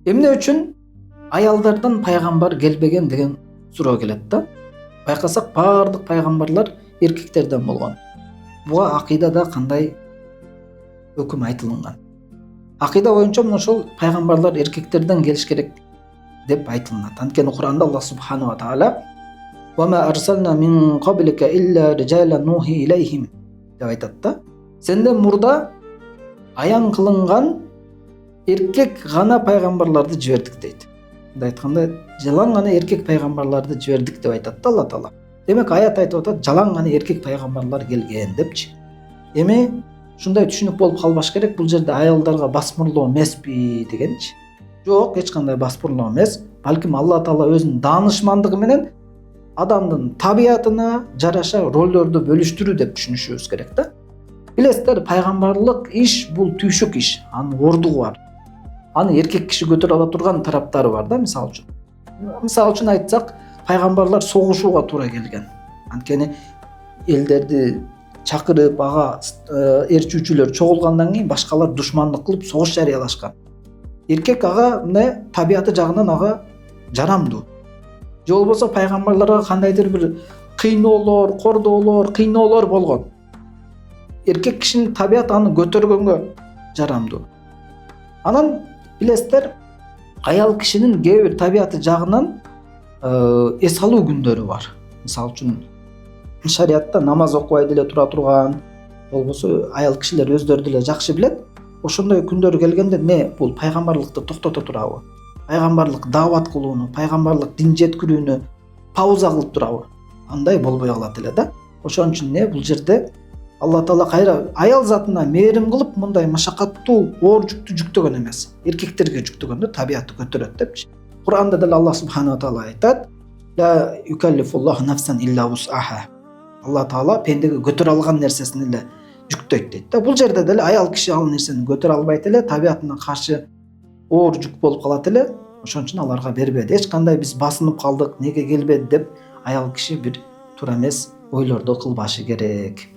Эмне үчүн аялдардан пайгамбар келбеген деген суроо келет да. Байкасак баардык пайгамбарлар эркектерден болгон. Буга акыйдада кандай өкүм айтылган? Акыйда боюнча ошол пайгамбарлар эркектерден келиш керек деп айтылат. Анткени Кур'анда Аллах субханаху ва таала "Ва ма арсална мин qablika illa rijalan nuhi ilayhim" деп айтат да. Сенден мурда аян кылынган эркек гана пайгамбарларды жибердик дейт. Мындай айтканда, жалаң гана эркек пайгамбарларды жибердик деп айтат да Алла Таала. Демек аят айтып атат, жалаң гана эркек пайгамбарлар келген депчи. Эми ушундай түшүнүк болуп калбаш керек, бул жерде аялдарга басмырлоо эмеспи дегенчи. Жок, эч кандай басмырлоо эмес. Балким Алла Таала өзүнүн даанышмандыгы менен адамдын табиятына жараша ролдорду бөлүштүрүү деп түшүнүшүбүз керек да. Билесиздер, пайгамбарлык иш бул түйшүк иш, анын ордугу бар. Аны эркек киши көтөрө ала турган тараптары бар да, мисалы үчүн. Мисалы үчүн айтсак, пайгамбарлар согушууга туура келген. Анткени элдерди чакырып, ага ээрчүүчүлөр чогулгандан кийин башкалар душмандык кылып согуш жарыялашкан. Эркек ага мына табияты жагынан ага жарамдуу. Же болбосо пайгамбарларга кандайдыр бир кыйноолор, кордоолор, кыйноолор болгон. Эркек кишинин табияты аны көтөргөнгө жарамдуу. Анан билесиздер, аял кишинин кээ бир табияты жагынан эс алуу күндөрү бар. Мисалы үчүн шариатта намаз окубай деле тура турган, болбосо аял кишилер өздөрү деле жакшы билет. Ошондой күндөр келгенде бул пайгамбарлыкты токтото турабы? Пайгамбарлык даават кылууну, пайгамбарлык дин жеткирүүнү пауза кылып турабы? Андай болбой калат эле да. Ошон үчүн бул жерде Алла Таала кайра аял затына мээрим кылып, мындай машакаттуу оор жүктү жүктөгөн эмес. Эркектерге жүктөгөндө табияты көтөрөт депчи. Кур'анда деле Аллах субханаху таала айтат: "Ла юкаллифуллаху нафсан илля вус'аха". Алла Таала пендеге көтөрө алган нерсесин эле жүктөйт дейт да. Бул жерде деле аял киши ал нерсени көтөрө албайт эле, табиятына каршы оор жүк болуп калат эле. Ошон үчүн аларга бербеди. Эч кандай биз басынып калдык, неге келбеди деп аял киши бир туура эмес ойлорду кылбашы керек.